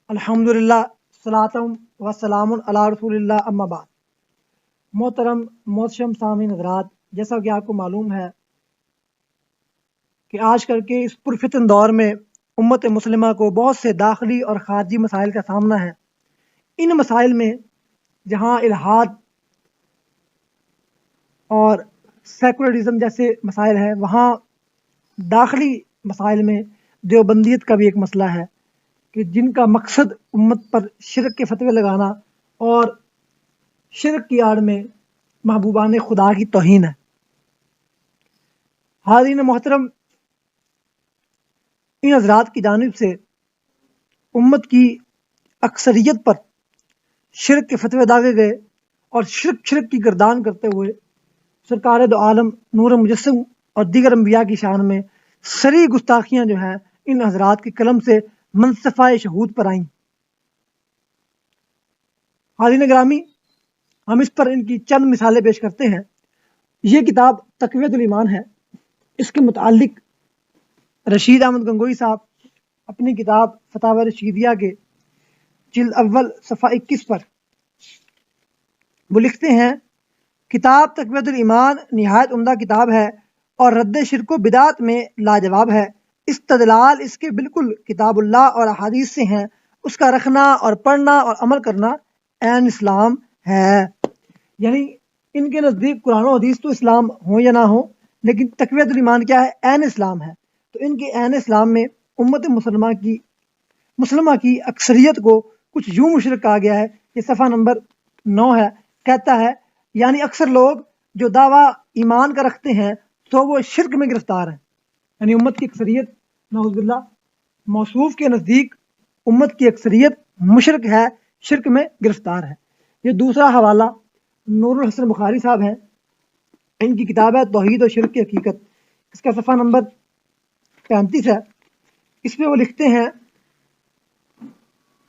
الحمدللہ صلاۃ و سلام علی رسول اللہ اما بعد۔ محترم محتشم سامعین حضرات، جیسا کہ آپ کو معلوم ہے کہ آج کل کے اس پرفتن دور میں امت مسلمہ کو بہت سے داخلی اور خارجی مسائل کا سامنا ہے۔ ان مسائل میں جہاں الحاد اور سیکولرزم جیسے مسائل ہیں، وہاں داخلی مسائل میں دیوبندیت کا بھی ایک مسئلہ ہے کہ جن کا مقصد امت پر شرک کے فتوے لگانا اور شرک کی آڑ میں محبوبان خدا کی توہین ہے۔ حاضرین محترم، ان حضرات کی جانب سے امت کی اکثریت پر شرک کے فتوے داغے گئے اور شرک کی گردان کرتے ہوئے سرکار دو عالم نور مجسم اور دیگر انبیاء کی شان میں سری گستاخیاں جو ہیں ان حضرات کے قلم سے منصفہ شہود پر آئیں۔ حاضرین گرامی، ہم اس پر ان کی چند مثالیں پیش کرتے ہیں۔ یہ کتاب تقویت الایمان ہے۔ اس کے متعلق رشید احمد گنگوئی صاحب اپنی کتاب فتاوی رشیدیہ کے جلد اول صفحہ 21 پر وہ لکھتے ہیں، کتاب تقویت الایمان نہایت عمدہ کتاب ہے اور رد شرک و بدعت میں لاجواب ہے۔ استدلال اس کے بالکل کتاب اللہ اور احادیث سے ہیں۔ اس کا رکھنا اور پڑھنا اور عمل کرنا عین اسلام ہے۔ یعنی ان کے نزدیک قرآن و حدیث تو اسلام ہوں یا نہ ہوں، لیکن تقویت الایمان کیا ہے؟ عین اسلام ہے۔ تو ان کے عین اسلام میں امت مسلمہ کی اکثریت کو کچھ یوں مشرک کہا گیا ہے۔ یہ صفحہ نمبر 9 ہے۔ کہتا ہے یعنی اکثر لوگ جو دعویٰ ایمان کا رکھتے ہیں تو وہ شرک میں گرفتار ہیں۔ یعنی امت کی اکثریت نعوذ باللہ موصوف کے نزدیک امت کی اکثریت مشرک ہے، شرک میں گرفتار ہے۔ یہ دوسرا حوالہ نور الحسن بخاری صاحب ہیں، ان کی کتاب ہے توحید و شرک کی حقیقت۔ اس کا صفحہ نمبر 35 ہے۔ اس میں وہ لکھتے ہیں،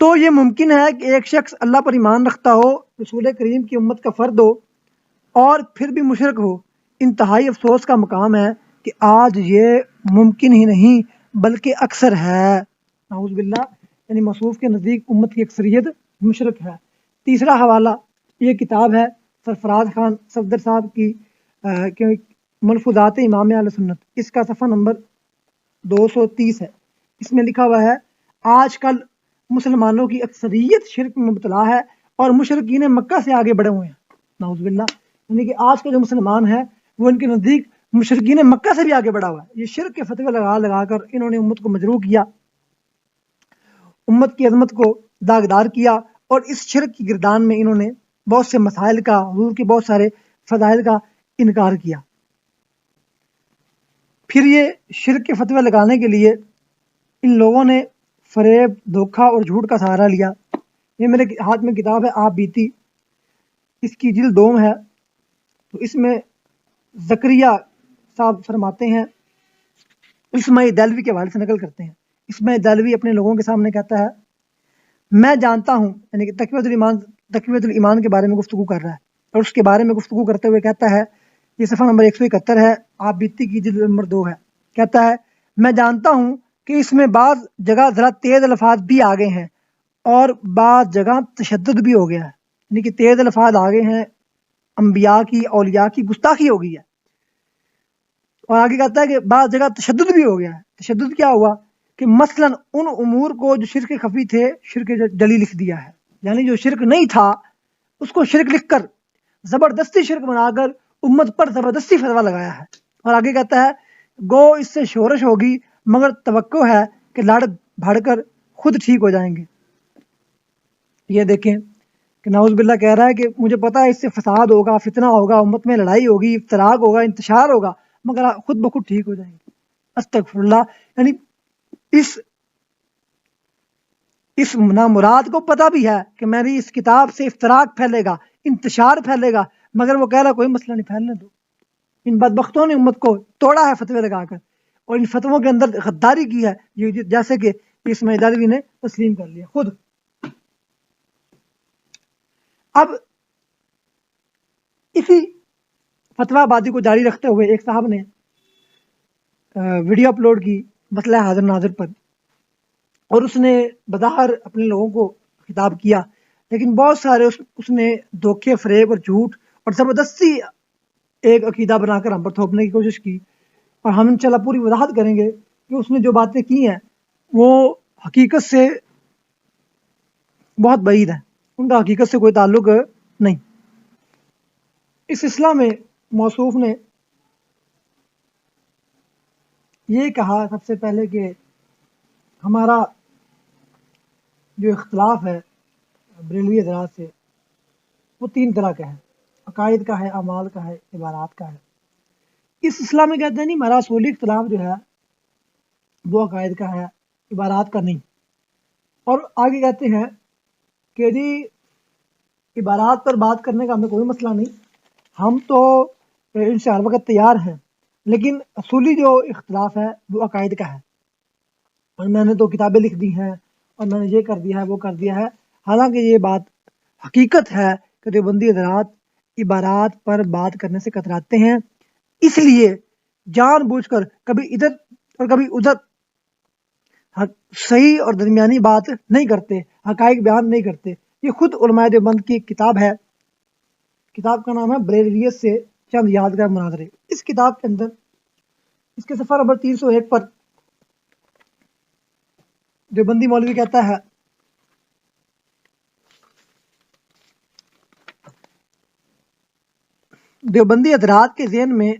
تو یہ ممکن ہے کہ ایک شخص اللہ پر ایمان رکھتا ہو، رسول کریم کی امت کا فرد ہو اور پھر بھی مشرک ہو۔ انتہائی افسوس کا مقام ہے کہ آج یہ ممکن ہی نہیں بلکہ اکثر ہے۔ نعوذ باللہ، یعنی موصوف کے نزدیک امت کی اکثریت مشرک ہے۔ تیسرا حوالہ یہ کتاب ہے سرفراز خان صفدر صاحب کی ملفوظات امام اہل سنت۔ اس کا صفحہ نمبر 230 ہے۔ اس میں لکھا ہوا ہے، آج کل مسلمانوں کی اکثریت شرک میں مبتلا ہے اور مشرکین مکہ سے آگے بڑھے ہوئے ہیں۔ نعوذ باللہ، یعنی کہ آج کا جو مسلمان ہے وہ ان کے نزدیک مشرکین مکہ سے بھی آگے بڑھا ہوا ہے۔ یہ شرک کے فتوے لگا کر انہوں نے امت کو مجروح کیا، امت کی عظمت کو داغدار کیا، اور اس شرک کی گردان میں انہوں نے بہت سے مسائل کا، حضور کے بہت سارے فضائل کا انکار کیا۔ پھر یہ شرک کے فتوے لگانے کے لیے ان لوگوں نے فریب، دھوکہ اور جھوٹ کا سہارا لیا۔ یہ میرے ہاتھ میں کتاب ہے آپ بیتی، اس کی جلد 2 ہے۔ تو اس میں زکریا صاحب فرماتے ہیں، اسماء دہلوی کے حوالے سے نقل کرتے ہیں۔ اسماء دہلوی اپنے لوگوں کے سامنے کہتا ہے، میں جانتا ہوں، یعنی کہ تقویت الایمان کے بارے میں گفتگو کر رہا ہے، اور اس کے بارے میں گفتگو کرتے ہوئے کہتا ہے، یہ صفحہ نمبر 171 ہے، آپ بیتی کی جلد نمبر 2 ہے۔ کہتا ہے، میں جانتا ہوں کہ اس میں بعض جگہ ذرا تیز الفاظ بھی آ گئے ہیں اور بعض جگہ تشدد بھی ہو گیا ہے۔ یعنی کہ تیز الفاظ آ گئے ہیں، انبیاء کی، اولیاء کی گستاخی ہو گئی ہے، اور آگے کہتا ہے کہ بعض جگہ تشدد بھی ہو گیا ہے۔ تشدد کیا ہوا کہ مثلا ان امور کو جو شرک خفی تھے، شرک جلی لکھ دیا ہے۔ یعنی جو شرک نہیں تھا اس کو شرک لکھ کر زبردستی شرک بنا کر امت پر زبردستی فتویٰ لگایا ہے۔ اور آگے کہتا ہے، گو اس سے شورش ہوگی مگر توقع ہے کہ لڑ بھڑ کر خود ٹھیک ہو جائیں گے۔ یہ دیکھیں کہ نعوذ باللہ کہہ رہا ہے کہ مجھے پتا ہے اس سے فساد ہوگا، فتنہ ہوگا، امت میں لڑائی ہوگی، افتراق ہوگا، انتشار ہوگا، مگر خود بخود ٹھیک ہو جائیں گے۔ استغفر اللہ، یعنی اس نامراد کو پتہ بھی ہے کہ میری اس کتاب سے افتراق پھیلے گا، انتشار پھیلے گا، مگر وہ کہہ رہا کوئی مسئلہ نہیں، پھیلنے دو۔ ان بدبختوں نے امت کو توڑا ہے فتوے لگا کر، اور ان فتووں کے اندر غداری کی ہے، جیسے کہ اسماء دہلوی نے تسلیم کر لیا خود۔ اب اسی فتویٰ بازی کو جاری رکھتے ہوئے ایک صاحب نے ویڈیو اپلوڈ کی مسئلہ حاضر ناظر پر۔ اور اس نے بظاہر اپنے لوگوں کو خطاب کیا، لیکن بہت سارے اس نے دھوکے، فریب اور جھوٹ اور زبردستی ایک عقیدہ بنا کر ہم پر تھوپنے کی کوشش کی، اور ہم انشاءاللہ پوری وضاحت کریں گے کہ اس نے جو باتیں کی ہیں وہ حقیقت سے بہت بعید ہے، ان کا حقیقت سے کوئی تعلق نہیں۔ اس سلسلہ میں موصوف نے یہ کہا سب سے پہلے کہ ہمارا جو اختلاف ہے بریلوی حضرات سے وہ 3 طرح کا ہے، عقائد کا ہے، اعمال کا ہے، عبارات کا ہے۔ اس سلسلہ میں کہتے ہیں نہیں، ہمارا اصولی اختلاف جو ہے وہ عقائد کا ہے، عبارات کا نہیں۔ اور آگے کہتے ہیں کہ جی عبارات پر بات کرنے کا ہمیں کوئی مسئلہ نہیں، ہم تو ان سے ہر وقت تیار ہیں، لیکن اصولی جو اختلاف ہے وہ عقائد کا ہے، اور میں نے تو کتابیں لکھ دی ہیں اور میں نے یہ کر دیا ہے، وہ کر دیا ہے۔ حالانکہ یہ بات حقیقت ہے کہ دیوبندی حضرات عبارات پر بات کرنے سے کتراتے ہیں، اس لیے جان بوجھ کر کبھی ادھر اور کبھی ادھر صحیح اور درمیانی بات نہیں کرتے، حقائق بیان نہیں کرتے۔ یہ خود علماء دیوبند کی ایک کتاب ہے، کتاب کا نام ہے بریلویت سے چند یادگار مناظرے۔ اس کتاب کے اندر اس کے صفحہ نمبر 301 پر دیوبندی مولوی کہتا ہے دیوبندی حضرات کے ذہن میں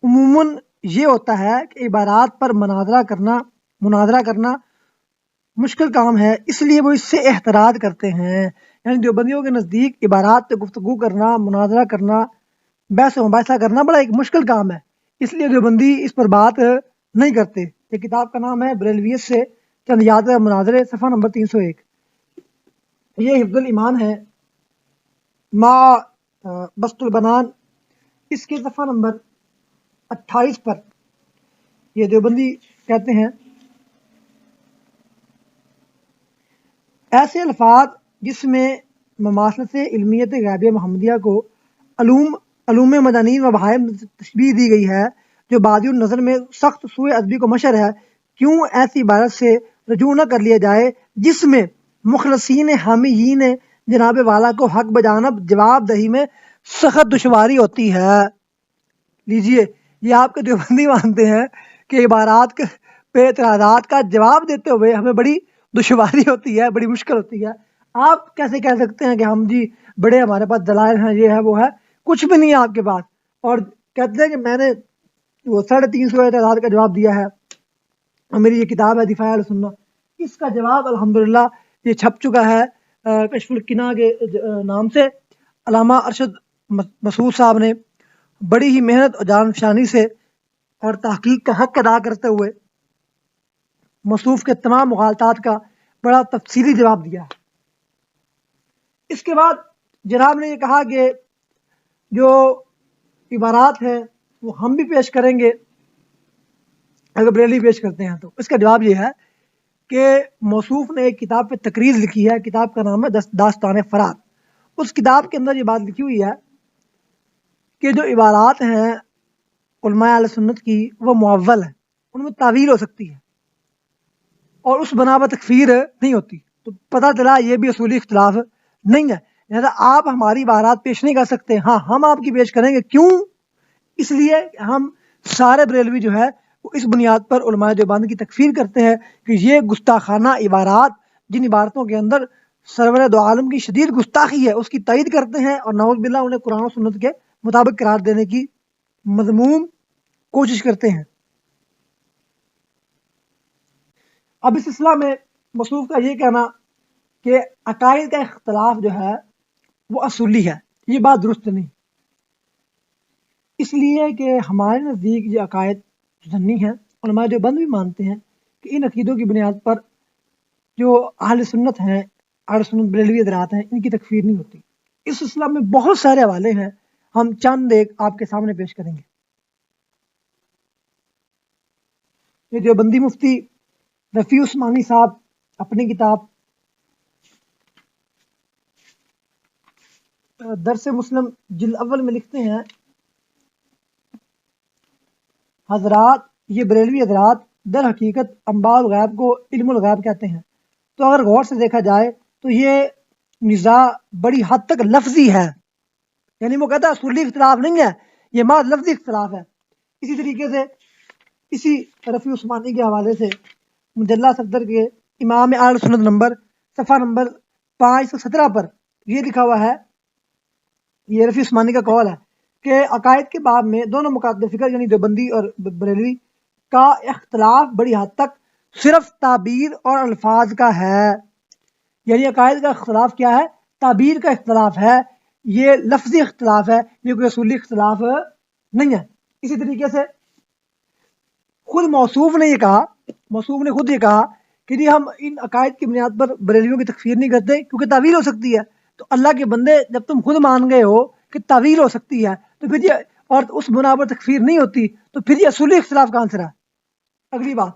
عموماً یہ ہوتا ہے کہ عبارات پر مناظرہ کرنا مشکل کام ہے، اس لیے وہ اس سے احتراز کرتے ہیں۔ یعنی دیوبندیوں کے نزدیک عبارات پہ گفتگو کرنا، مناظرہ کرنا، بحث و مباحثہ کرنا بڑا ایک مشکل کام ہے، اس لیے دیوبندی اس پر بات نہیں کرتے۔ یہ کتاب کا نام ہے بریلویت سے چند یادگار مناظرے، صفحہ نمبر 301۔ یہ حفظ الایمان ہے ما بسط البنان، اس کے صفحہ نمبر 28 پر یہ دیوبندی کہتے ہیں ایسے الفاظ جس میں مماثلت علمیت غیبیہ محمدیہ کو علوم مدنین و بہائم تشبیہ دی گئی ہے، جو بادی النظر میں سخت سوء ادبی کو مشر ہے، کیوں ایسی عبارت سے رجوع نہ کر لیا جائے جس میں مخلصین حامیین جناب والا کو حق بجانب جواب دہی میں سخت دشواری ہوتی ہے۔ لیجئے، یہ آپ کے دیوبندی مانتے ہیں کہ عبارات پہ اعتراضات کا جواب دیتے ہوئے ہمیں بڑی دشواری ہوتی ہے، بڑی مشکل ہوتی ہے۔ آپ کیسے کہہ سکتے ہیں کہ ہم جی بڑے ہمارے پاس دلائل ہیں، یہ ہے وہ ہے؟ کچھ بھی نہیں ہے آپ کے پاس، اور کہتے ہیں کہ میں نے وہ 350 اعتراضات کا جواب دیا ہے، اور میری یہ کتاب ہے دفاع اہل سنت، اس کا جواب الحمدللہ یہ چھپ چکا ہے کشف القنا کے نام سے۔ علامہ ارشد مسعود صاحب نے بڑی ہی محنت اور جان فشانی سے اور تحقیق کا حق ادا کرتے ہوئے مصروف کے تمام مغالطات کا بڑا تفصیلی جواب دیا ہے۔ اس کے بعد جناب نے یہ کہا کہ جو عبارات ہیں وہ ہم بھی پیش کریں گے اگر بریلوی پیش کرتے ہیں تو۔ اس کا جواب یہ ہے کہ موصوف نے ایک کتاب پہ تقریر لکھی ہے، کتاب کا نام ہے داستان فرات۔ اس کتاب کے اندر یہ بات لکھی ہوئی ہے کہ جو عبارات ہیں علماء اہل سنت کی وہ معول ہیں، ان میں تعویل ہو سکتی ہے اور اس بنا پر تکفیر نہیں ہوتی۔ تو پتہ چلا یہ بھی اصولی اختلاف نہیں ہے، لہذا آپ ہماری عبارات پیش نہیں کر سکتے، ہاں ہم آپ کی پیش کریں گے۔ کیوں؟ اس لیے ہم سارے بریلوی جو ہے وہ اس بنیاد پر علماء دیوبند کی تکفیر کرتے ہیں کہ یہ گستاخانہ عبارات، جن عبارتوں کے اندر سرور دو عالم کی شدید گستاخی ہے، اس کی تائید کرتے ہیں، اور نعوذ باللہ انہیں قرآن و سنت کے مطابق قرار دینے کی مذموم کوشش کرتے ہیں۔ اب اس سلسلہ میں مصروف کا یہ کہنا کہ عقائد کا اختلاف جو ہے وہ اصولی ہے، یہ بات درست نہیں، اس لیے کہ ہمارے نزدیک یہ عقائد سنی ہیں، علماء دیوبند بھی مانتے ہیں کہ ان عقیدوں کی بنیاد پر جو اہل سنت ہیں، اہل سنت بریلوی حضرات ہیں، ان کی تکفیر نہیں ہوتی۔ اس سلسلہ میں بہت سارے حوالے ہیں، ہم چند ایک آپ کے سامنے پیش کریں گے۔ یہ دیوبندی مفتی رفیع عثمانی صاحب اپنی کتاب درس مسلم جلد اول میں لکھتے ہیں، حضرات یہ بریلوی حضرات در حقیقت انباء الغیب کو علم الغیب کہتے ہیں۔ تو اگر غور سے دیکھا جائے تو یہ نزاع بڑی حد تک لفظی ہے، یعنی وہ کہتا ہے اصولی اختلاف نہیں ہے، یہ محض لفظی اختلاف ہے۔ اسی طریقے سے اسی رفیع عثمانی کے حوالے سے مجلہ صفدر کے امام اہل سنت نمبر صفحہ نمبر 517 پر یہ لکھا ہوا ہے، یہ رفیع عثمانی کا قول ہے کہ عقائد کے باب میں دونوں مکاتب فکر یعنی دیوبندی اور بریلوی کا اختلاف بڑی حد تک صرف تعبیر اور الفاظ کا ہے، یعنی عقائد کا اختلاف کیا ہے؟ تعبیر کا اختلاف ہے، یہ لفظی اختلاف ہے، یہ کوئی اصولی اختلاف نہیں ہے۔ اسی طریقے سے خود موصوف نے یہ کہا، موصوف نے خود یہ کہا کہ جی ہم ان عقائد کی بنیاد پر بریلویوں کی تکفیر نہیں کرتے کیونکہ تعویل ہو سکتی ہے۔ تو اللہ کے بندے جب تم خود مان گئے ہو کہ تعویل ہو سکتی ہے تو پھر یہ اور اس بنا پر تکفیر نہیں ہوتی تو پھر یہ اصولی اختلاف کہاں سے رہا؟ اگلی بات،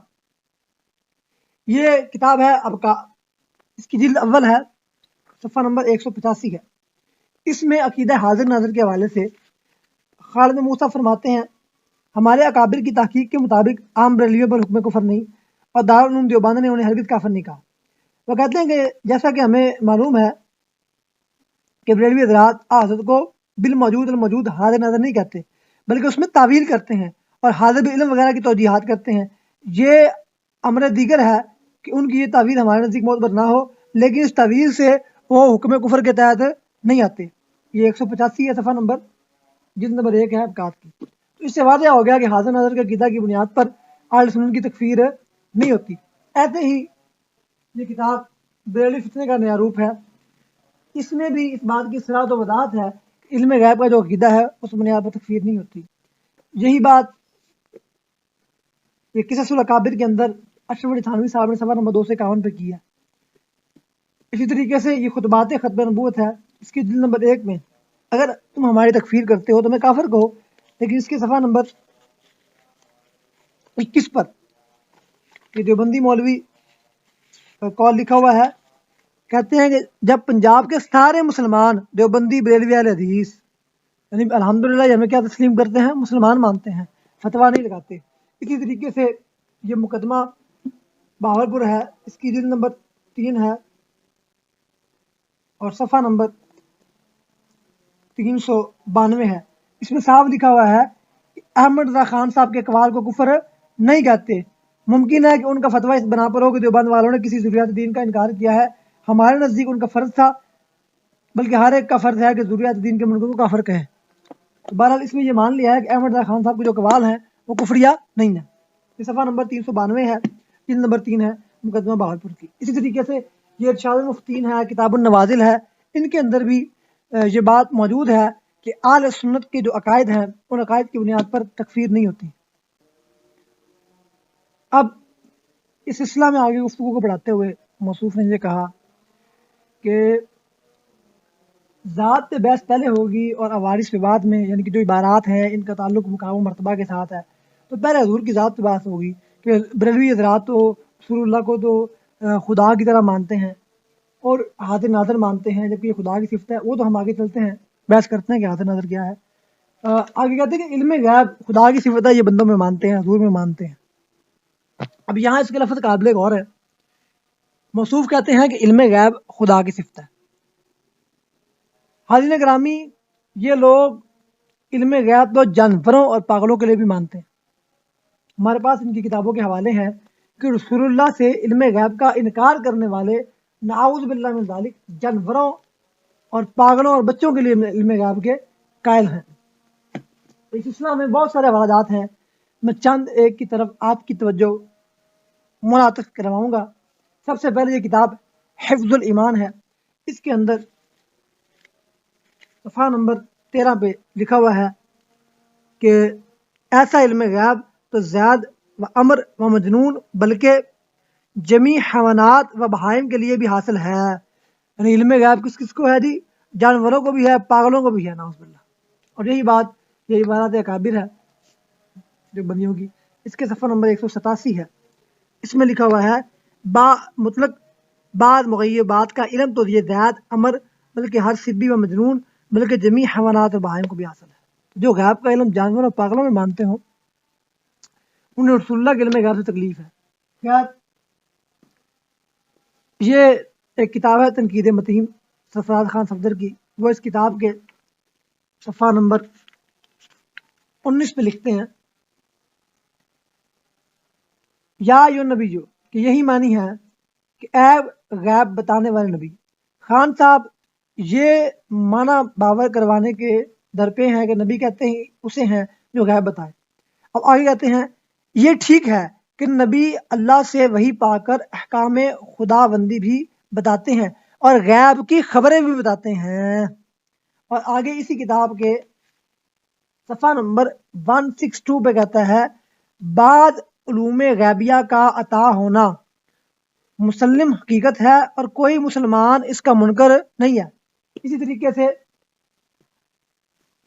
یہ کتاب ہے ابقا، اس کی جلد اول ہے، صفحہ نمبر 185 ہے۔ اس میں عقیدہ حاضر ناظر کے حوالے سے خالد موسیٰ فرماتے ہیں ہمارے اکابر کی تحقیق کے مطابق عام بریلویوں پر حکم کفر نہیں، اور دارالعلوم دیوبند نے انہیں ہرگز کافر نہیں کہا۔ وہ کہتے ہیں کہ جیسا کہ ہمیں معلوم ہے کہ بریلوی حضرات حضرت کو بالموجود الموجود حاضر ناظر نہیں کہتے بلکہ اس میں تعویل کرتے ہیں اور حاضر علم وغیرہ کی توجیحات کرتے ہیں۔ یہ امر دیگر ہے کہ ان کی یہ تعویل ہمارے نزدیک معتبر نہ ہو، لیکن اس تعویل سے وہ حکم کفر کے تحت نہیں آتے۔ یہ 185 ہے، صفحہ نمبر جلد نمبر 1 ہے ابقات کی۔ تو اس سے واضح ہو گیا کہ حاضر ناظر کے عقیدہ کی بنیاد پر اہل سنت کی تکفیر نہیں ہوتی۔ ایسے ہی یہ کتاب بریلوی فتنے کا نیا روپ ہے، اس میں بھی اس بات کی صراحت و وضاحت ہے کہ علم غیب کا جو عقیدہ ہے اس بنیاد پر تکفیر نہیں ہوتی۔ یہی بات یہ قصص الاکابر کے اندر اشرف علی تھانوی صاحب نے صفحہ نمبر 251 پہ کی ہے۔ اسی طریقے سے یہ خطبات ختم نبوت ہے، اس کی جلد نمبر 1 میں اگر تم ہماری تکفیر کرتے ہو تو میں کافر کہو، لیکن اس کے صفحہ نمبر 21 پر یہ دیوبندی مولوی قول لکھا ہوا ہے، کہتے ہیں کہ جب پنجاب کے سارے مسلمان دیوبندی بریلوی اہل حدیث یعنی الحمدللہ ہمیں کیا تسلیم کرتے ہیں؟ مسلمان مانتے ہیں، فتویٰ نہیں لگاتے۔ اسی طریقے سے یہ مقدمہ بہاولپور ہے، اس کی جلد نمبر 3 ہے اور صفحہ نمبر 392 ہے۔ اس میں صاف لکھا ہوا ہے کہ احمد رضا خان صاحب کے اقوال کو کفر نہیں کہتے، ممکن ہے کہ ان کا فتویٰ اس بنا پر ہو کہ دیوبند والوں نے کسی ضروریات دین کا انکار کیا ہے، ہمارے نزدیک ان کا فرض تھا، بلکہ ہر ایک کا فرض ہے کہ ضروریات دین کے منکر کو کافر کہیں۔ بہرحال اس میں یہ مان لیا ہے کہ احمد رضا خان صاحب کے جو اقوال ہیں وہ کفریہ نہیں ہیں۔ یہ صفحہ نمبر 392 ہے، جلد نمبر 3 ہے مقدمہ بہاولپور کی۔ اسی طریقے سے یہ ارشاد المفتین ہے، کتاب النوازل ہے، ان کے اندر بھی یہ بات موجود ہے کہ اہل سنت کے جو عقائد ہیں ان عقائد کی بنیاد پر تکفیر نہیں ہوتی۔ اب اس سلسلہ میں آگے گفتگو کو بڑھاتے ہوئے موصوف نے یہ کہا کہ ذات پہ بحث پہلے ہوگی اور عوارض پہ بعد میں، یعنی کہ جو عبارات ہیں ان کا تعلق مقام و مرتبہ کے ساتھ ہے، تو پہلے حضور کی ذات پہ بحث ہوگی کہ بریلوی حضرات تو رسول اللہ کو تو خدا کی طرح مانتے ہیں اور حاضر ناظر مانتے ہیں، جبکہ یہ خدا کی صفت ہے۔ وہ تو ہم آگے چلتے ہیں بحث کرتے ہیں کہ حاضر ناظر کیا ہے۔ آگے کہتے ہیں کہ علم غیب خدا کی صفت ہے، یہ بندوں میں مانتے ہیں، حضور میں مانتے ہیں۔ اب یہاں اس کے لفظ قابل غور ہے، موصوف کہتے ہیں کہ علم غیب خدا کی صفت ہے۔ حاضرین گرامی، یہ لوگ علم غیب تو جانوروں اور پاگلوں کے لیے بھی مانتے ہیں۔ ہمارے پاس ان کی کتابوں کے حوالے ہیں کہ رسول اللہ سے علم غیب کا انکار کرنے والے نعوذ باللہ من ذالک جانوروں اور پاگلوں اور بچوں کے لیے علم غیب کے قائل ہیں۔ اس سلسلہ میں بہت سارے حوالات ہیں، میں چند ایک کی طرف آپ کی توجہ منعطف کرواؤں گا۔ سب سے پہلے یہ کتاب حفظ الایمان ہے، اس کے اندر صفحہ نمبر 13 پہ لکھا ہوا ہے کہ ایسا علم غیب تو زید و امر و مجنون بلکہ جمیع حیوانات و بہائم کے لیے بھی حاصل ہے۔ یعنی علم غیب کس کس کو ہے جی؟ جانوروں کو بھی ہے، پاگلوں کو بھی ہے، نعوذ باللہ۔ اور یہی بات یہ عبارات اکابر ہے جو بندیوں کی، اس کے صفحہ نمبر 187 ہے۔ اس میں لکھا ہوا ہے مطلق بعض مغیبات کا علم تو یہ زید امر بلکہ ہر سبی و مجنون بلکہ جمیع حیوانات اور بہائم کو بھی حاصل ہے۔ جو غیب کا علم جانور اور پاگلوں میں مانتے ہوں انہیں رسول اللہ کے علم غیب سے تکلیف ہے. خیر یہ ایک کتاب ہے تنقید متین سرفراز خان صفدر کی. وہ اس کتاب کے صفحہ نمبر 19 پہ لکھتے ہیں یا یو نبی جو کہ یہی معنی ہے کہ اے غیب بتانے والے نبی. خان صاحب یہ معنی باور کروانے کے درپے ہیں کہ نبی کہتے ہیں اسے ہیں جو غیب بتائے. اب آگے کہتے ہیں یہ ٹھیک ہے کہ نبی اللہ سے وحی پا کر احکام خدا بندی بھی بتاتے ہیں اور غیب کی خبریں بھی بتاتے ہیں. اور آگے اسی کتاب کے صفحہ نمبر 162 پہ کہتا ہے بعض علوم غیبیہ کا عطا ہونا مسلم حقیقت ہے اور کوئی مسلمان اس کا منکر نہیں ہے. اسی طریقے سے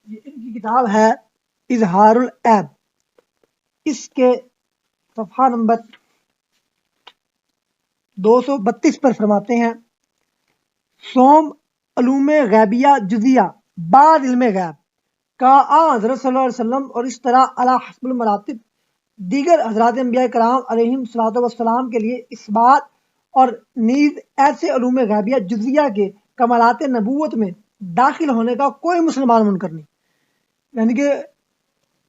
یہ ان کی کتاب ہے اظہار العیب. اس کے صفحہ نمبر 232 پر فرماتے ہیں سوم علوم غیبیہ جزیہ بعد علم غیب کا حضرت صلی اللہ علیہ وسلم اور اس طرح علی حسب المراتب دیگر حضرات انبیاء کرام علیہم الصلوۃ والسلام کے لیے اس بات اور نیز ایسے علوم غیبیہ جزیہ کے کمالات نبوت میں داخل ہونے کا کوئی مسلمان منکر نہیں. یعنی کہ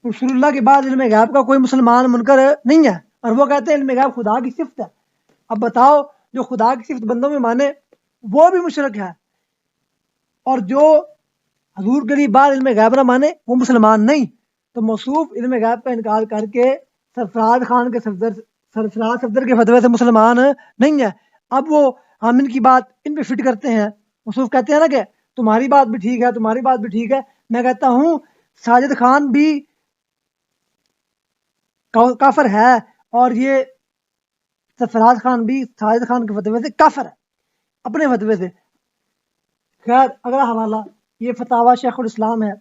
رسول اللہ کے بعد علم غیب کا کوئی مسلمان منکر نہیں ہے اور وہ کہتے ہیں علم غیب خدا کی صفت ہے. اب بتاؤ جو خدا کی صفت بندوں میں مانے وہ بھی مشرک ہے اور جو حضور کے لیے بعد علم غیب نہ مانے وہ مسلمان نہیں. تو موصوف علم غیب کا انکار کر کے سرفراز خان کے سرفراز صفدر کے فتوے سے مسلمان نہیں ہے. اب وہ ہم ان کی بات ان پہ فٹ کرتے ہیں. موصوف کہتے ہیں نا کہ تمہاری بات بھی ٹھیک ہے تمہاری بات بھی ٹھیک ہے. میں کہتا ہوں ساجد خان بھی کافر ہے اور یہ سرفراز خان بھی ساجد خان کے فتوے سے کافر ہے اپنے فتوے سے. خیر اگلا حوالہ یہ فتاوی شیخ الاسلام ہے.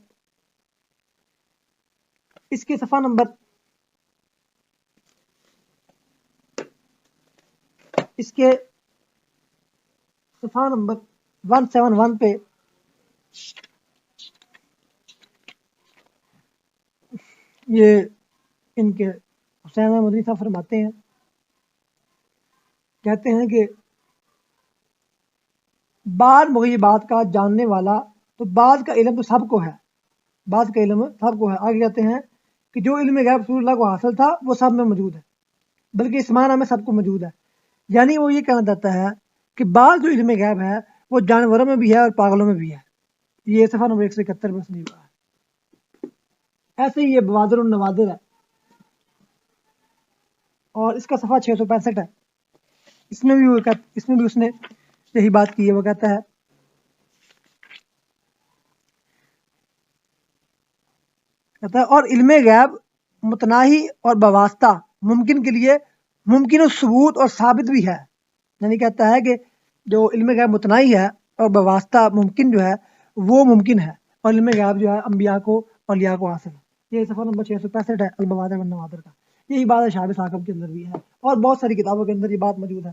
اس کے صفحہ نمبر اس کے صفحہ نمبر 171 پہ یہ ان کے حسین مدنی صاحب فرماتے ہیں کہتے ہیں کہ بعض مغیبات کا جاننے والا تو بعض کا علم تو سب کو ہے بعض کا علم سب کو ہے. آگے کہتے ہیں کہ جو علم غیب رسول اللہ کو حاصل تھا وہ سب میں موجود ہے بلکہ اس معنی میں سب کو موجود ہے. یعنی وہ یہ کہنا چاہتا ہے کہ بعض جو علم غیب ہے وہ جانوروں میں بھی ہے اور پاگلوں میں بھی ہے. یہ صفحہ نمبر 171 میں نہیں ہوا ہے. ایسے ہی یہ بوادر النوادر ہے اور اس کا صفحہ 665 ہے. اس میں بھی اس نے یہی بات کی ہے. وہ کہتا ہے اور علم غیب متناہی اور بواسطہ ممکن کے لیے ممکن الثبوت اور ثابت بھی ہے. یعنی کہتا ہے کہ جو علم غیب متناہی ہے اور بواسطہ ممکن جو ہے وہ ممکن ہے اور علم غیب جو ہے انبیاء کو اولیاء کو حاصل ہے. یہ صفحہ نمبر 665 ہے البوادر والنوادر کا. یہی بات ہے شہاب ثاقب کے اندر بھی ہے اور بہت ساری کتابوں کے اندر یہ بات موجود ہے.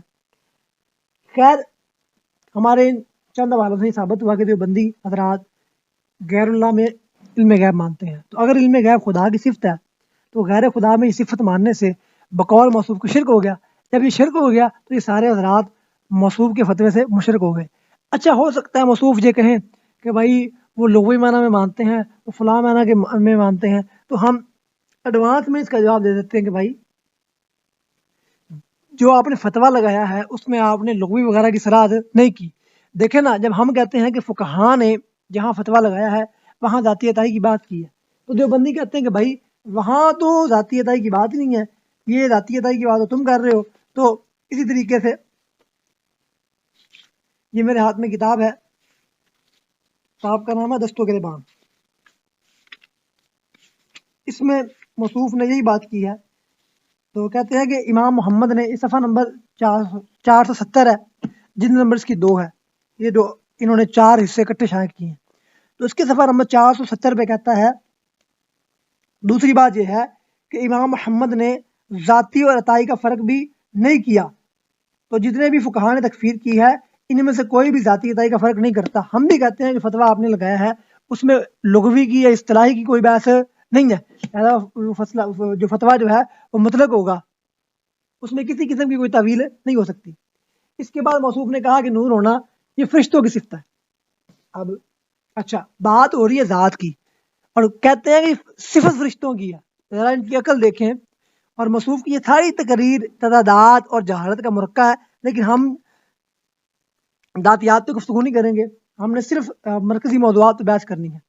خیر ہمارے چند حوالوں سے ثابت ہوا کہ جو بندی حضرات غیر اللہ میں علم غیب مانتے ہیں. تو اگر علم غیب خدا کی صفت ہے تو غیر خدا میں یہ صفت ماننے سے بقول موصوف کو شرک ہو گیا. جب یہ شرک ہو گیا تو یہ سارے حضرات موصوف کے فتوے سے مشرک ہو گئے. اچھا ہو سکتا ہے موصوف یہ کہیں کہ بھائی وہ لغوی معنی میں مانتے ہیں وہ فلاں معنی کے میں مانتے ہیں تو ہم ایڈوانس میں اس کا جواب دے دیتے ہیں کہ بھائی جو آپ نے فتویٰ لگایا ہے اس میں آپ نے لغوی وغیرہ کی صلاح نہیں کی. دیکھیں نا جب ہم کہتے ہیں کہ فقہاء نے جہاں فتویٰ لگایا ہے وہاں ذاتی عطائی کی بات کی ہے تو جو بندی کہتے ہیں کہ بھائی وہاں تو ذاتی عطائی کی بات ہی نہیں ہے یہ ذاتی عطائی کی بات تو تم کر رہے ہو. تو اسی طریقے سے یہ میرے ہاتھ میں کتاب ہے کتاب کا نام ہے دستوں کے بام. اس میں موصوف نے یہی بات کی ہے. تو کہتے ہیں کہ امام محمد نے اس صفحہ نمبر 470 ہے جن نمبر اس کی 2 ہے. یہ جو انہوں نے 4 حصے اکٹھے شائع کیے ہیں تو اس کے صفحہ نمبر 470 پہ کہتا ہے دوسری بات یہ ہے کہ امام محمد نے ذاتی اور عطائی کا فرق بھی نہیں کیا. تو جتنے بھی فقہاء نے تکفیر کی ہے ان میں سے کوئی بھی ذاتی عطائی کا فرق نہیں کرتا. ہم بھی کہتے ہیں کہ فتویٰ آپ نے لگایا ہے اس میں لغوی کی یا اصطلاحی کی کوئی بحث نہیں ہے، لہذا جو فتویٰ جو ہے وہ مطلق ہوگا، اس میں کسی قسم کی کوئی تعویل نہیں ہو سکتی۔ اس کے بعد موصوف نے کہا کہ نور ہونا یہ فرشتوں کی صفت ہے۔ اب اچھا بات ہو رہی ہے ذات کی، اور کہتے ہیں کہ صفت فرشتوں کی ہے، ذرا ان کی عقل دیکھیں۔ اور موصوف کی یہ ساری تقریر تعداد اور جہالت کا مرکہ ہے، لیکن ہم ذاتیات پہ گفتگو نہیں کریں گے، ہم نے صرف مرکزی موضوعات پہ بحث کرنی ہے۔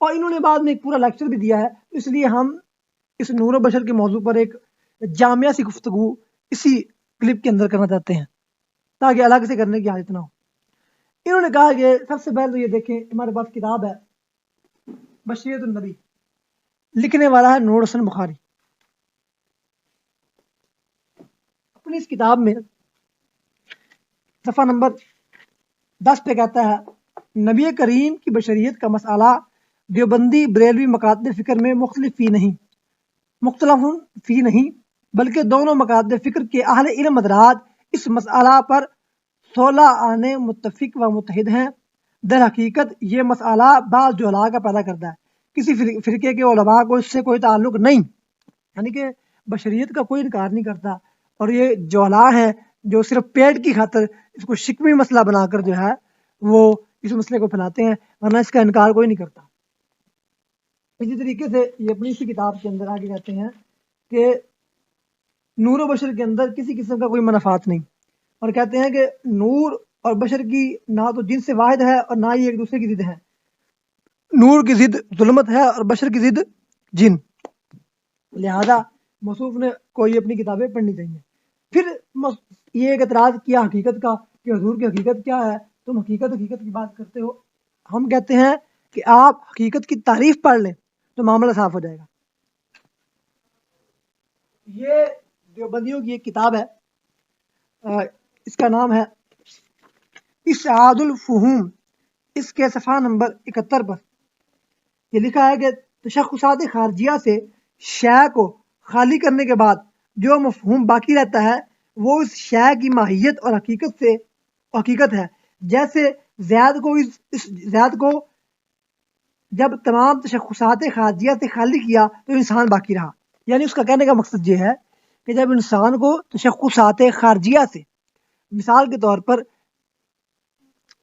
اور انہوں نے بعد میں ایک پورا لیکچر بھی دیا ہے، اس لیے ہم اس نور و بشر کے موضوع پر ایک جامعہ سی گفتگو اسی کلپ کے اندر کرنا چاہتے ہیں تاکہ الگ سے کرنے کی حاجت نہ ہو۔ انہوں نے کہا کہ سب سے پہلے تو یہ دیکھیں، ہمارے پاس کتاب ہے بشریت النبی، لکھنے والا ہے نور حسن بخاری۔ اپنی اس کتاب میں صفحہ نمبر 10 پہ کہتا ہے، نبی کریم کی بشریت کا مسئلہ دیوبندی بریلوی مکاتب فکر میں مختلف فی نہیں بلکہ دونوں مکاتب فکر کے اہل علم حضرات اس مسئلہ پر 16 آنے متفق و متحد ہیں۔ در حقیقت یہ مسئلہ بعض جہلاء کا پیدا کرتا ہے، کسی فرقے کے علماء کو اس سے کوئی تعلق نہیں، یعنی کہ بشریت کا کوئی انکار نہیں کرتا، اور یہ جہلاء ہیں جو صرف پیٹ کی خاطر اس کو شکوی مسئلہ بنا کر جو ہے وہ اس مسئلے کو پھیلاتے ہیں، ورنہ اس کا انکار کوئی نہیں کرتا۔ اسی طریقے سے یہ اپنی اسی کتاب کے اندر آگے کہتے ہیں کہ نور و بشر کے اندر کسی قسم کا کوئی منافات نہیں، اور کہتے ہیں کہ نور اور بشر کی نہ تو جنس واحد ہے اور نہ ہی ایک دوسرے کی ضد ہے، نور کی ضد ظلمت ہے اور بشر کی ضد جن، لہذا موصوف نے کوئی اپنی کتابیں پڑھنی چاہیے۔ پھر یہ ایک اعتراض کیا حقیقت کا کہ حضور کی حقیقت کیا ہے، تم حقیقت کی بات کرتے ہو۔ ہم کہتے ہیں کہ آپ حقیقت کی تعریف پڑھ لیں تو معاملہ صاف ہو جائے گا۔ یہ دیوبندیوں کی ایک کتاب ہے، اس کا نام ہے اسعاد الفہوم، اس کے صفحہ نمبر 71 پر یہ لکھا ہے کہ تشخصات خارجیہ سے شے کو خالی کرنے کے بعد جو مفہوم باقی رہتا ہے وہ اس شے کی ماہیت اور حقیقت ہے۔ جیسے زید کو جب تمام تشخصات خارجیہ سے خالی کیا تو انسان باقی رہا، یعنی اس کا کہنے کا مقصد یہ ہے کہ جب انسان کو تشخصات خارجیہ سے، مثال کے طور پر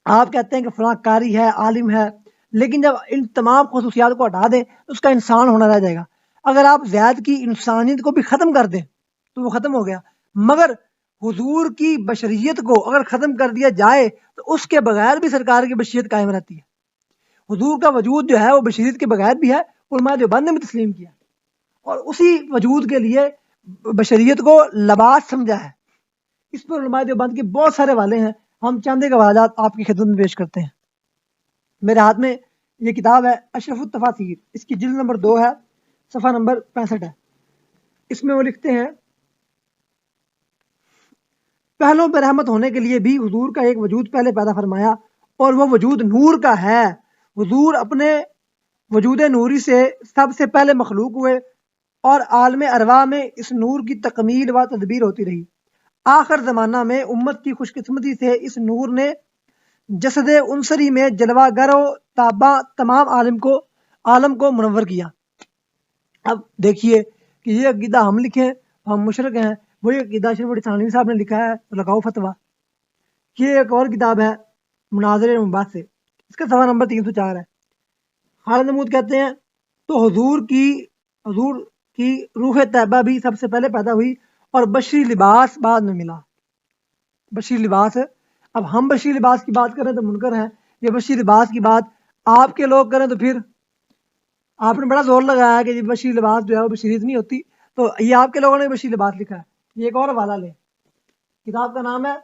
آپ کہتے ہیں کہ فلاں قاری ہے، عالم ہے، لیکن جب ان تمام خصوصیات کو ہٹا دیں تو اس کا انسان ہونا رہ جائے گا۔ اگر آپ زید کی انسانیت کو بھی ختم کر دیں تو وہ ختم ہو گیا، مگر حضور کی بشریت کو اگر ختم کر دیا جائے تو اس کے بغیر بھی سرکار کی بشریت قائم رہتی ہے۔ حضور کا وجود جو ہے وہ بشریت کے بغیر بھی ہے، علماء دیوبند نے بھی تسلیم کیا، اور اسی وجود کے لیے بشریت کو لباس سمجھا ہے۔ اس پر علماء دیوبند کے بہت سارے حوالے ہیں، ہم چند ایک حوالات آپ کی خدمت میں پیش کرتے ہیں۔ میرے ہاتھ میں یہ کتاب ہے اشرف التفاسیر، اس کی جلد نمبر 2 ہے، صفحہ نمبر 65 ہے۔ اس میں وہ لکھتے ہیں، پہلوں پر رحمت ہونے کے لیے بھی حضور کا ایک وجود پہلے پیدا فرمایا، اور وہ وجود نور کا ہے۔ حضور اپنے وجود نوری سے سب سے پہلے مخلوق ہوئے، اور عالم ارواح میں اس نور کی تکمیل و تدبیر ہوتی رہی۔ آخر زمانہ میں امت کی خوش قسمتی سے اس نور نے جسد عنصری میں جلوہ گر و تاباں تمام عالم کو منور کیا۔ اب دیکھیے کہ یہ عقیدہ ہم لکھیں، ہم مشرک ہیں، وہی عقیدہ اشرف علی تھانوی صاحب نے لکھا ہے، لگاؤ فتویٰ۔ یہ ایک اور کتاب ہے مناظر مباحث سے، اس کا صفحہ نمبر 304 ہے۔ خالد محمود کہتے ہیں تو حضور کی روح طیبہ بھی سب سے پہلے پیدا ہوئی، اور بشری لباس بعد میں ملا۔ بشری لباس ہے، اب ہم بشری لباس کی بات کریں تو منکر ہے، یہ بشری لباس کی بات آپ کے لوگ کریں تو پھر آپ نے بڑا زور لگایا کہ یہ بشری لباس جو ہے وہ بشریت نہیں ہوتی، تو یہ آپ کے لوگوں نے بشری لباس لکھا ہے۔ یہ ایک اور حوالہ لیں، کتاب کا نام ہے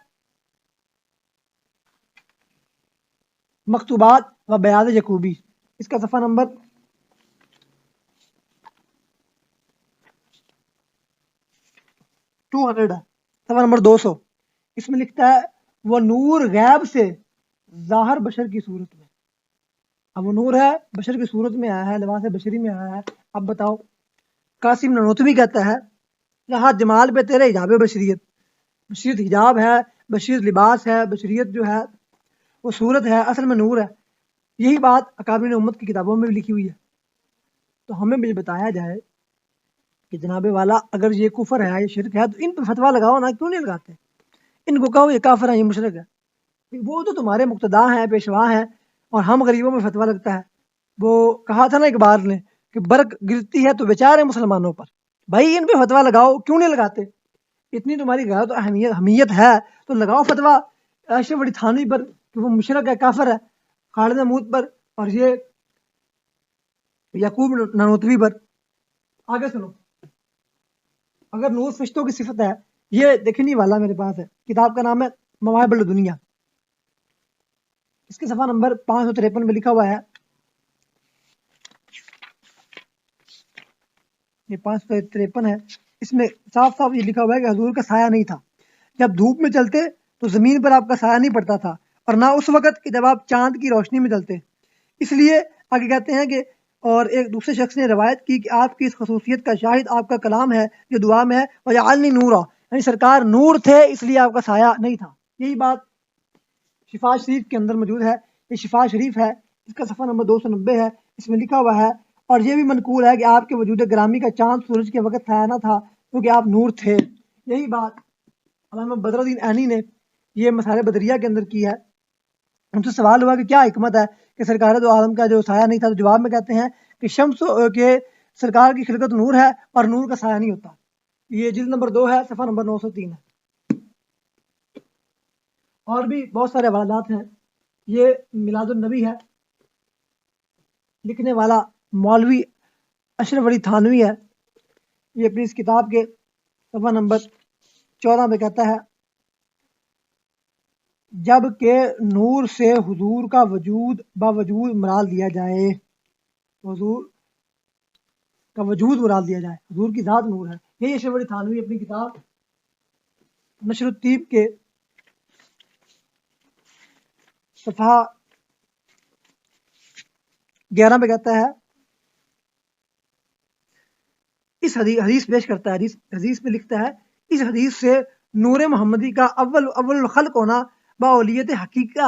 مکتوبات و بیاض یعقوبی، اس کا صفحہ نمبر 200 ہے، صفحہ نمبر 200۔ اس میں لکھتا ہے وہ نور غیب سے ظاہر بشر کی صورت میں۔ اب وہ نور ہے بشر کی صورت میں آیا ہے، لباس بشری میں آیا ہے۔ اب بتاؤ، قاسم نانوتوی کہتا ہے یہاں جمال پہ تیرے حجاب بشریت حجاب ہے، بشریت لباس ہے، بشریت جو ہے وہ صورت ہے، اصل میں نور ہے۔ یہی بات اکابرین امت کی کتابوں میں بھی لکھی ہوئی ہے۔ تو ہمیں بھی بتایا جائے کہ جناب والا اگر یہ کفر ہے، یہ شرک ہے، تو ان پہ فتویٰ لگاؤ نا، کیوں نہیں لگاتے؟ ان کو کہو یہ کافر ہیں، یہ مشرک ہے، وہ تو تمہارے مقتدا ہیں، پیشوا ہیں، اور ہم غریبوں میں فتویٰ لگتا ہے۔ وہ کہا تھا نا اقبال نے کہ برق گرتی ہے تو بیچارے مسلمانوں پر، بھائی ان پہ فتویٰ لگاؤ، کیوں نہیں لگاتے؟ اتنی تمہاری غیرت و حمیت ہے تو لگاؤ فتویٰ اشرف علی تھانوی پر کہ وہ مشرک ہے، کافر ہے، خالد محمود پر، اور یہ یعقوب نانوتوی پر۔ آگے سنو، اگر نور فرشتوں کی صفت ہے، یہ دیکھنے والا میرے پاس ہے، کتاب کا نام ہے مواہب الدنیا، اس کے صفحہ نمبر 553 میں لکھا ہوا ہے، یہ 553 ہے، اس میں صاف صاف یہ لکھا ہوا ہے کہ حضور کا سایہ نہیں تھا، جب دھوپ میں چلتے تو زمین پر آپ کا سایہ نہیں پڑتا تھا، اور نہ اس وقت کہ جب آپ چاند کی روشنی میں چلتے۔ اس لیے آگے کہتے ہیں کہ اور ایک دوسرے شخص نے روایت کی کہ آپ کی اس خصوصیت کا شاہد آپ کا کلام ہے جو دعا میں ہے، وجعلنی نورا، یعنی سرکار نور تھے اس لیے آپ کا سایہ نہیں تھا۔ یہی بات شفا شریف کے اندر موجود ہے، یہ شفا شریف ہے، اس کا صفحہ نمبر 290 ہے، اس میں لکھا ہوا ہے، اور یہ بھی منقول ہے کہ آپ کے وجود گرامی کا چاند سورج کے وقت سایہ نہ تھا کیونکہ آپ نور تھے۔ یہی بات علامہ بدر الدین عینی نے یہ مسائل بدریہ کے اندر کی ہے۔ ان سے سوال ہوا کہ کیا حکمت ہے کہ سرکار دو عالم کا جو سایہ نہیں تھا، تو جواب میں کہتے ہیں کہ شمس کے سرکار کی خلقت نور ہے اور نور کا سایہ نہیں ہوتا۔ یہ جلد نمبر 2 ہے، صفحہ نمبر 903 ہے۔ اور بھی بہت سارے حوالات ہیں۔ یہ میلاد النبی ہے، لکھنے والا مولوی اشرف علی تھانوی ہے، یہ اپنی اس کتاب کے صفحہ نمبر 14 میں کہتا ہے، جب کہ نور سے حضور کا وجود باوجود مراد دیا جائے، حضور کا وجود مراد دیا جائے، حضور کی ذات نور ہے۔ یہی اشرف علی تھانوی اپنی کتاب نشر الطیب کے صفحہ 11 میں کہتا ہے، اس حدیث پیش کرتا ہے، حدیث میں لکھتا ہے، اس حدیث سے نور محمدی کا اول خلق ہونا باولیت حقیقہ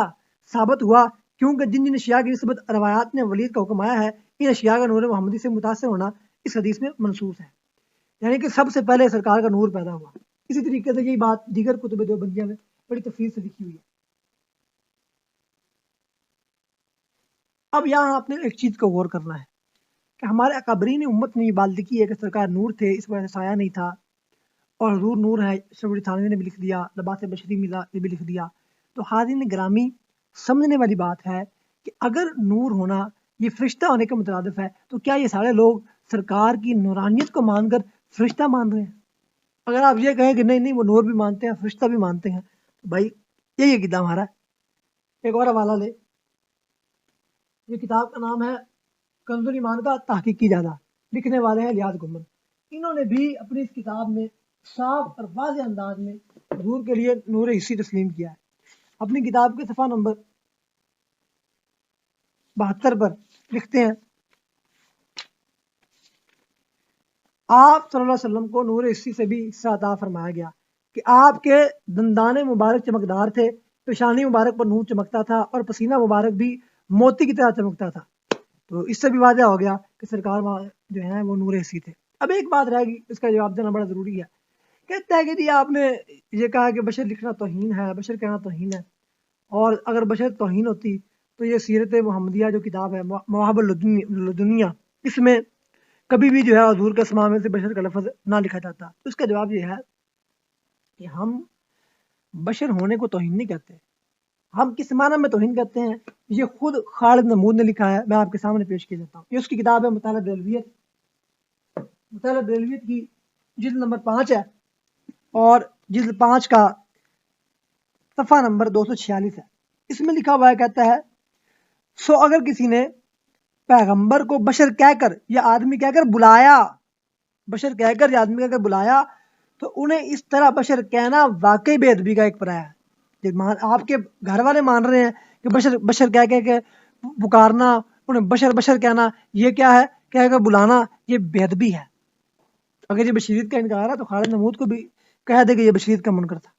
ثابت ہوا، کیونکہ جن جن اشیاء کی نسبت روایات نے ولیت کا حکم آیا ہے، ان اشیاء کا نور محمدی سے متاثر ہونا اس حدیث میں منصوص ہے، یعنی کہ سب سے پہلے سرکار کا نور پیدا ہوا۔ اسی طریقے سے یہی بات دیگر کتب دیوبندیہ میں بڑی تفصیل سے لکھی ہوئی ہے۔ اب یہاں آپ نے ایک چیز کو غور کرنا ہے کہ ہمارے اکابرین امت نے یہ بات لکھی ہے کہ سرکار نور تھے، اس وجہ سے سایہ نہیں تھا، اور حضور نور ہے، اشرف علی تھانوی نے بھی لکھ دیا، لباس بشری ملا نے بھی لکھ دیا۔ تو حاضرین گرامی، سمجھنے والی بات ہے کہ اگر نور ہونا یہ فرشتہ ہونے کے مترادف ہے، تو کیا یہ سارے لوگ سرکار کی نورانیت کو مان کر فرشتہ مان رہے ہیں؟ اگر آپ یہ کہیں کہ نہیں نہیں وہ نور بھی مانتے ہیں، فرشتہ بھی مانتے ہیں، تو بھائی یہی عقیدہ ہمارا ہے۔ ایک اور حوالہ لے، یہ کتاب کا نام ہے کنز الایمان کا تحقیقی جائزہ، لکھنے والے ہیں الیاس گنبد۔ انہوں نے بھی اپنی اس کتاب میں صاف اور واضح انداز میں حضور کے لیے نور حسی تسلیم کیا ہے۔ اپنی کتاب کے صفحہ نمبر 72 پر لکھتے ہیں، آپ صلی اللہ علیہ وسلم کو نور حسی سے بھی حصہ عطا فرمایا گیا کہ آپ کے دندان مبارک چمکدار تھے، پیشانی مبارک پر نور چمکتا تھا، اور پسینہ مبارک بھی موتی کی طرح چمکتا تھا۔ تو اس سے بھی واضح ہو گیا کہ سرکار جو ہیں وہ نور حسی تھے۔ اب ایک بات رہے گی، اس کا جواب دینا بڑا ضروری ہے۔ کہتا ہے کہ جی آپ نے یہ کہا کہ بشر لکھنا توہین ہے، بشر کہنا توہین ہے، اور اگر بشر توہین ہوتی تو یہ سیرت محمدیہ جو کتاب ہے مواہب الدنیا، اس میں کبھی بھی جو ہے حضور کے اسماء میں سے بشر کا لفظ نہ لکھا جاتا۔ تو اس کا جواب یہ ہے کہ ہم بشر ہونے کو توہین نہیں کہتے، ہم کس معنی میں توہین کرتے ہیں یہ خود خالد محمود نے لکھا ہے، میں آپ کے سامنے پیش کیا جاتا ہوں۔ یہ اس کی کتاب ہے مطالعہ بریلویت، مطالعہ بریلویت کی جلد نمبر 5 ہے، اور جلد 5 کا صفحہ نمبر 246 ہے۔ اس میں لکھا ہوا ہے، کہتا ہے، سو اگر کسی نے پیغمبر کو بشر کہہ کر یا آدمی کہہ کر بلایا، بشر کہہ کر یا آدمی کہہ کر بلایا، تو انہیں اس طرح بشر کہنا واقعی بے ادبی کا ایک پرایا ہے۔ آپ کے گھر والے مان رہے ہیں کہ بشر بشر کہہ کے پکارنا، انہیں بشر بشر کہنا، یہ کیا ہے؟ کہہ کر بلانا، یہ بے ادبی ہے۔ اگر یہ بشریت کا انکار ہے تو خالد محمود کو بھی کہہ دے کہ یہ بشریت کا منکر تھا۔